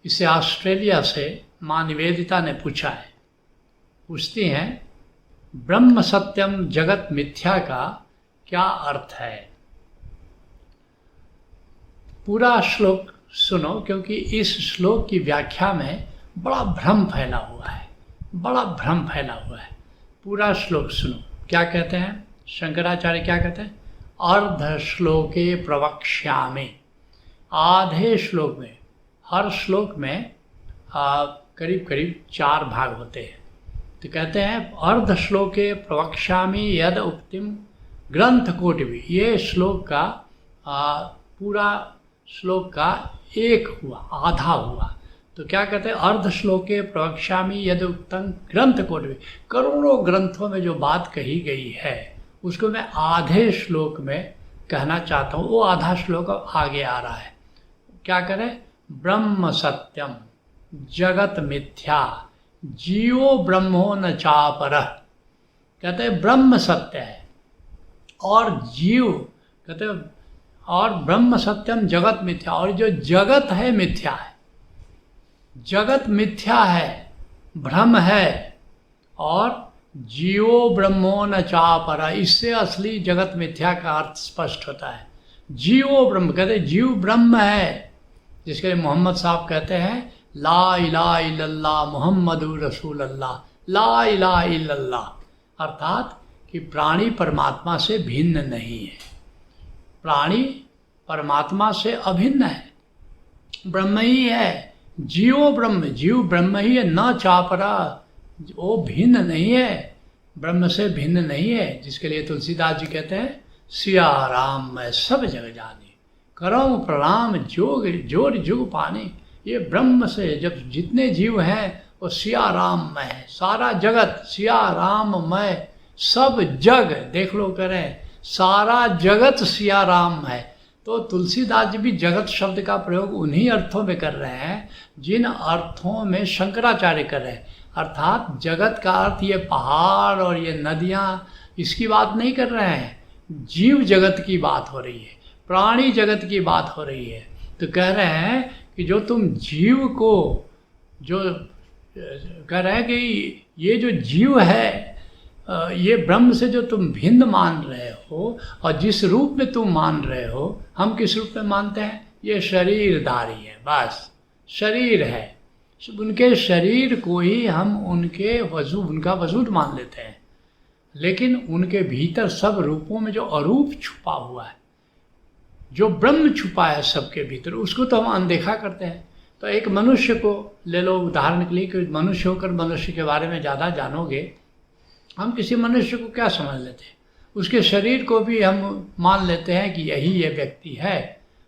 इसे ऑस्ट्रेलिया से माँ निवेदिता ने पूछा है। पूछती हैं, ब्रह्म सत्यम जगत मिथ्या का क्या अर्थ है? पूरा श्लोक सुनो, क्योंकि इस श्लोक की व्याख्या में बड़ा भ्रम फैला हुआ है, बड़ा भ्रम फैला हुआ है। पूरा श्लोक सुनो, क्या कहते हैं शंकराचार्य, क्या कहते हैं? अर्ध श्लोके प्रवक्ष्यामि। आधे श्लोक में, हर श्लोक में करीब करीब 4 भाग होते हैं। तो कहते हैं अर्ध श्लोके प्रवक्ष्यामि यद उक्तिम ग्रंथ कोटिभि। ये श्लोक का पूरा श्लोक का एक हुआ, आधा हुआ। तो क्या कहते हैं? अर्ध श्लोके प्रवक्ष्यामि यद उक्तम ग्रंथ कोटिभि। करोड़ों ग्रंथों में जो बात कही गई है उसको मैं आधे श्लोक में कहना चाहता हूँ। वो आधा श्लोक आगे आ रहा है। क्या करें? ब्रह्म सत्यम जगत मिथ्या जीवो ब्रह्मो न चापरः। कहते हैं ब्रह्म सत्य है और जीव, कहते हैं और ब्रह्म सत्यम जगत मिथ्या, और जो जगत है मिथ्या है। जगत मिथ्या है, भ्रम है, और जीवो ब्रह्मो न चापरः, इससे असली जगत मिथ्या का अर्थ स्पष्ट होता है। जीवो ब्रह्म, कहते हैं जीव ब्रह्म है, जिसके लिए मोहम्मद साहब कहते हैं ला इलाहा इल्लल्लाह मुहम्मदुर रसूलुल्लाह, ला इलाहा इल्लल्लाह, अर्थात कि प्राणी परमात्मा से भिन्न नहीं है, प्राणी परमात्मा से अभिन्न है, ब्रह्म ही है। जीवो ब्रह्म, जीव ब्रह्म ही है, न चापरा, वो भिन्न नहीं है, ब्रह्म से भिन्न नहीं है। जिसके लिए तुलसीदास जी कहते हैं सिया राम मैं सब जग जानी, करम प्रणाम जोग जोर जुग पानी। ये ब्रह्म से जब जितने जीव हैं वो सिया राम में है, सारा जगत सिया राम में, सब जग देख लो करें, सारा जगत सिया राम है। तो तुलसीदास जी भी जगत शब्द का प्रयोग उन्हीं अर्थों में कर रहे हैं जिन अर्थों में शंकराचार्य कर रहे हैं। अर्थात जगत का अर्थ ये पहाड़ और ये नदियाँ, इसकी बात नहीं कर रहे हैं, जीव जगत की बात हो रही है, प्राणी जगत की बात हो रही है। तो कह रहे हैं कि जो तुम जीव को, जो कह रहे हैं कि ये जो जीव है, ये ब्रह्म से जो तुम भिन्न मान रहे हो, और जिस रूप में तुम मान रहे हो, हम किस रूप में मानते हैं? ये शरीरधारी है, बस शरीर है, उनके शरीर को ही हम उनका वजूद मान लेते हैं। लेकिन उनके भीतर सब रूपों में जो अरूप छुपा हुआ है, जो ब्रह्म छुपा है सबके भीतर, उसको तो हम अनदेखा करते हैं। तो एक मनुष्य को ले लो उदाहरण के लिए, कि मनुष्य होकर मनुष्य के बारे में ज़्यादा जानोगे, हम किसी मनुष्य को क्या समझ लेते हैं? उसके शरीर को भी हम मान लेते हैं कि यही ये व्यक्ति है।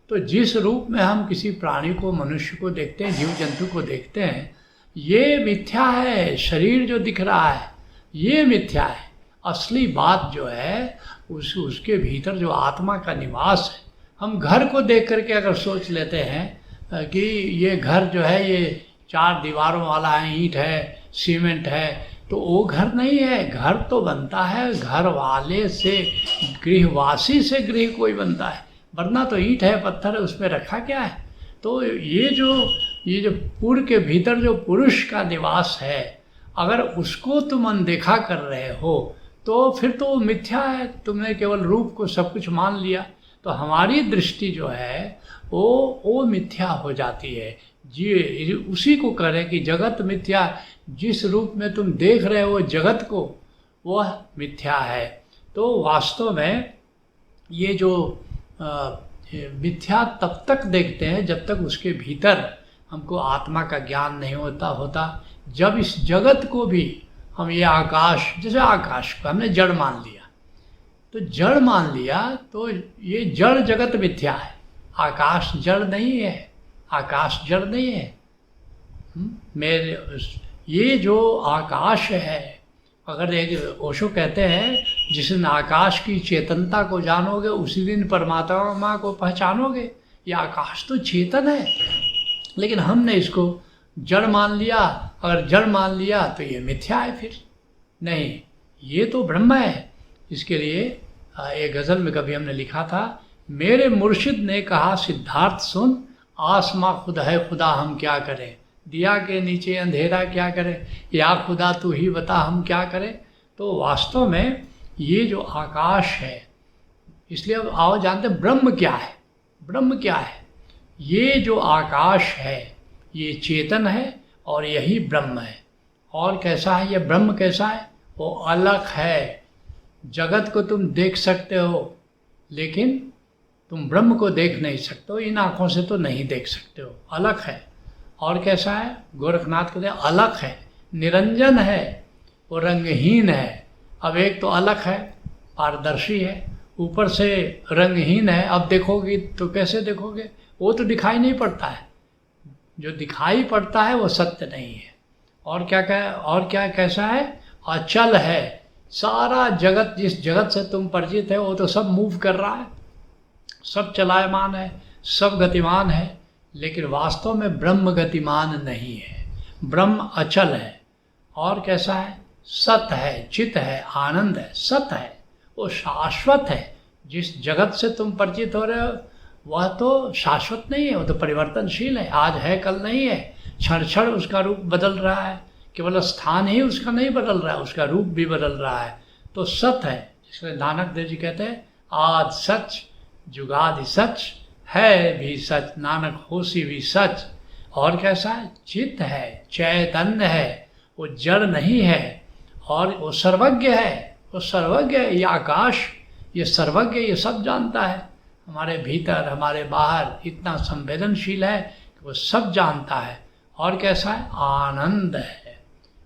तो जिस रूप में हम किसी प्राणी को, मनुष्य को देखते हैं, जीव जंतु को देखते हैं, ये मिथ्या है। शरीर जो दिख रहा है ये मिथ्या है। असली बात जो है उसके भीतर जो आत्मा का निवास है। हम घर को देख करके अगर सोच लेते हैं कि ये घर जो है ये 4 दीवारों वाला है, ईंट है, सीमेंट है, तो वो घर नहीं है। घर तो बनता है घर वाले से, गृहवासी से गृह कोई बनता है, वरना तो ईंट है, पत्थर है, उसमें रखा क्या है? तो ये जो पुर के भीतर जो पुरुष का निवास है, अगर उसको तुम अनदेखा कर रहे हो तो फिर तो मिथ्या है। तुमने केवल रूप को सब कुछ मान लिया। तो हमारी दृष्टि जो है वो मिथ्या हो जाती है। जी उसी को करें कि जगत मिथ्या, जिस रूप में तुम देख रहे हो जगत को, वह मिथ्या है। तो वास्तव में ये जो मिथ्या तब तक देखते हैं जब तक उसके भीतर हमको आत्मा का ज्ञान नहीं होता। जब इस जगत को भी हम, ये आकाश, जैसे आकाश को हमने जड़ मान लिया, तो जड़ मान लिया तो ये जड़ जगत मिथ्या है। आकाश जड़ नहीं है, आकाश जड़ नहीं है। ये जो आकाश है, अगर एक ओशो कहते हैं जिस दिन आकाश की चेतनता को जानोगे उसी दिन परमात्मा को पहचानोगे। ये आकाश तो चेतन है, लेकिन हमने इसको जड़ मान लिया। अगर जड़ मान लिया तो ये मिथ्या है। फिर नहीं, ये तो ब्रह्म है। इसके लिए एक गज़ल में कभी हमने लिखा था, मेरे मुर्शिद ने कहा सिद्धार्थ सुन, आसमां खुद है खुदा हम क्या करें, दिया के नीचे अंधेरा क्या करें, या खुदा तू ही बता हम क्या करें। तो वास्तव में ये जो आकाश है, इसलिए अब आओ जानते हैं ब्रह्म क्या है। ब्रह्म क्या है? ये जो आकाश है ये चेतन है और यही ब्रह्म है। और कैसा है ये ब्रह्म? कैसा है? वो अलग है। जगत को तुम देख सकते हो लेकिन तुम ब्रह्म को देख नहीं सकते हो, इन आँखों से तो नहीं देख सकते हो, अलग है। और कैसा है? गोरखनाथ कहते हैं अलग है, निरंजन है, वो रंगहीन है। अब एक तो अलग है, पारदर्शी है, ऊपर से रंगहीन है। अब देखोगे तो कैसे देखोगे? वो तो दिखाई नहीं पड़ता है, जो दिखाई पड़ता है वो सत्य नहीं है। और क्या कैसा है? अचल है। सारा जगत, जिस जगत से तुम परिचित है वो तो सब मूव कर रहा है, सब चलायमान है, सब गतिमान है, लेकिन वास्तव में ब्रह्म गतिमान नहीं है, ब्रह्म अचल है। और कैसा है? सत है, चित है, आनंद है, सत है, वो शाश्वत है। जिस जगत से तुम परिचित हो रहे हो वह तो शाश्वत नहीं है, वो तो परिवर्तनशील है, आज है कल नहीं है, क्षण क्षण उसका रूप बदल रहा है, केवल स्थान ही उसका नहीं बदल रहा है, उसका रूप भी बदल रहा है। तो सत है, इसलिए नानक देव जी कहते हैं आद सच जुगादि सच है भी सच, नानक होसी भी सच। और कैसा है? चित्त है, चैतन्य है, वो जड़ नहीं है, और वो सर्वज्ञ है, वो सर्वज्ञ है। ये आकाश, ये सर्वज्ञ, ये सब जानता है, हमारे भीतर हमारे बाहर इतना संवेदनशील है कि वो सब जानता है। और कैसा है? आनंद है,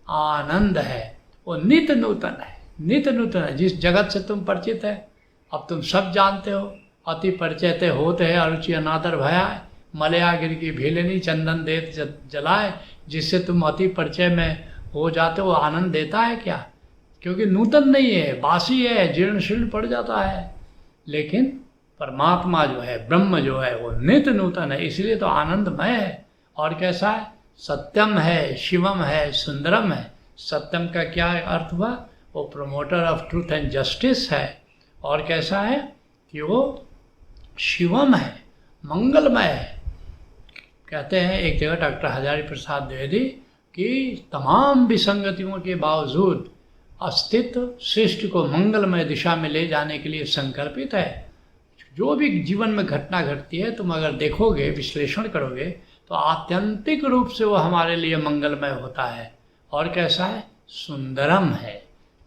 आनंद है, वो नित्य नूतन है, नित्य नूतन है। जिस जगत से तुम परिचित है अब तुम सब जानते हो। अति परिचयते होते हैं अरुचि अनादर भया, मलया गिर की भीलनी चंदन देत जलाए। जिससे तुम अति परिचय में हो जाते हो, आनंद देता है क्या? क्योंकि नूतन नहीं है, बासी है, जीर्ण शीर्ण पड़ जाता है। लेकिन परमात्मा जो है, ब्रह्म जो है, वो नित्य नूतन है, इसलिए तो आनंदमय है। और कैसा है? सत्यम है, शिवम है, सुंदरम है। सत्यम का क्या अर्थ हुआ? वो promoter of truth and justice है। और कैसा है कि वो शिवम है, मंगलमय है। कहते हैं एक जगह डॉक्टर हजारी प्रसाद द्विवेदी कि तमाम विसंगतियों के बावजूद अस्तित्व सृष्टि को मंगलमय दिशा में ले जाने के लिए संकल्पित है। जो भी जीवन में घटना घटती है तुम अगर देखोगे, विश्लेषण करोगे तो आत्यंतिक रूप से वो हमारे लिए मंगलमय होता है। और कैसा है? सुंदरम है।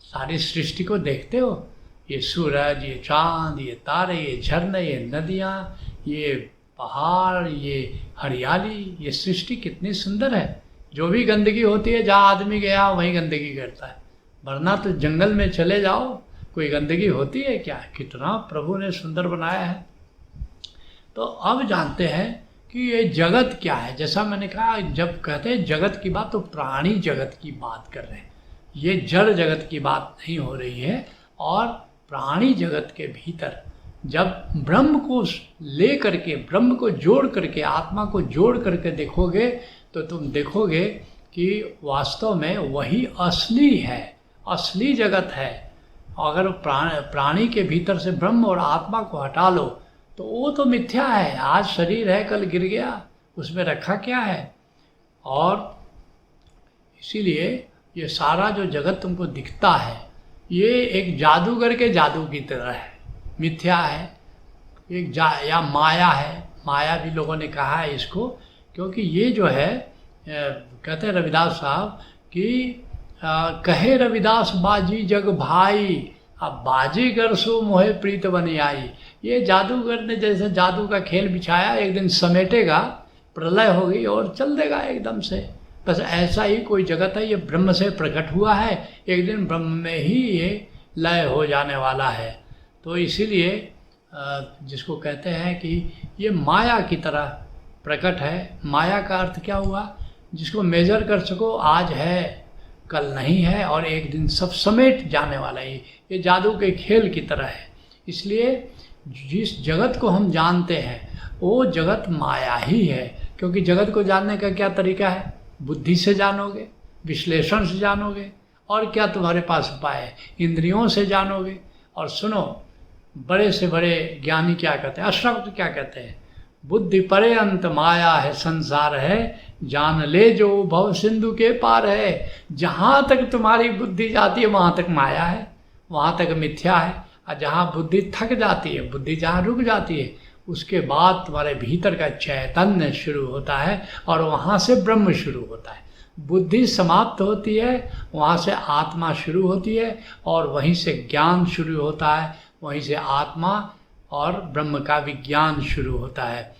सारी सृष्टि को देखते हो, ये सूरज, ये चांद, ये तारे, ये झरने, ये नदियाँ, ये पहाड़, ये हरियाली, ये सृष्टि कितनी सुंदर है। जो भी गंदगी होती है, जहाँ आदमी गया वहीं गंदगी करता है, वरना तो जंगल में चले जाओ कोई गंदगी होती है क्या? कितना प्रभु ने सुंदर बनाया है। तो अब जानते हैं कि ये जगत क्या है। जैसा मैंने कहा, जब कहते हैं जगत की बात तो प्राणी जगत की बात कर रहे हैं, ये जड़ जगत की बात नहीं हो रही है। और प्राणी जगत के भीतर जब ब्रह्म को ले करके, ब्रह्म को जोड़ करके, आत्मा को जोड़ करके देखोगे तो तुम देखोगे कि वास्तव में वही असली है, असली जगत है। अगर प्राणी के भीतर से ब्रह्म और आत्मा को हटा लो तो वो तो मिथ्या है। आज शरीर है, कल गिर गया, उसमें रखा क्या है? और इसीलिए ये सारा जो जगत तुमको दिखता है ये एक जादूगर के जादू की तरह है, मिथ्या है, एक या माया है। माया भी लोगों ने कहा है इसको, क्योंकि ये जो है कहते हैं रविदास साहब कि कहे रविदास बाजी जग भाई, अब बाजीगर सो मोहे प्रीत बनी आई। ये जादूगर ने जैसे जादू का खेल बिछाया, एक दिन समेटेगा, प्रलय होगी और चल देगा एकदम से। बस ऐसा ही कोई जगत है, ये ब्रह्म से प्रकट हुआ है, एक दिन ब्रह्म में ही ये लय हो जाने वाला है। तो इसीलिए जिसको कहते हैं कि ये माया की तरह प्रकट है। माया का अर्थ क्या हुआ? जिसको मेजर कर सको, आज है कल नहीं है और एक दिन सब समेट जाने वाला है। ये जादू के खेल की तरह है। इसलिए जिस जगत को हम जानते हैं वो जगत माया ही है। क्योंकि जगत को जानने का क्या तरीका है? बुद्धि से जानोगे, विश्लेषण से जानोगे, और क्या तुम्हारे पास उपाय है? इंद्रियों से जानोगे। और सुनो, बड़े से बड़े ज्ञानी क्या कहते हैं, अश्रव्त क्या कहते हैं? बुद्धि पर्यंत माया है संसार है, जान ले जो भव सिंधु के पार है। जहाँ तक तुम्हारी बुद्धि जाती है वहाँ तक माया है, वहाँ तक मिथ्या है। और जहाँ बुद्धि थक जाती है, बुद्धि जहाँ रुक जाती है, उसके बाद तुम्हारे भीतर का चैतन्य शुरू होता है और वहाँ से ब्रह्म शुरू होता है। बुद्धि समाप्त होती है, वहाँ से आत्मा शुरू होती है और वहीं से ज्ञान शुरू होता है, वहीं से आत्मा और ब्रह्म का विज्ञान शुरू होता है।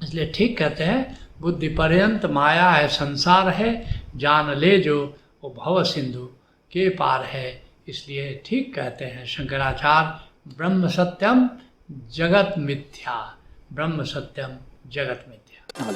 इसलिए ठीक कहते हैं, बुद्धि पर्यंत माया है संसार है, जान ले जो वो भव सिंधु के पार है। इसलिए ठीक कहते हैं शंकराचार्य, ब्रह्म सत्यम जगत मिथ्या, ब्रह्म सत्यम जगत मिथ्या।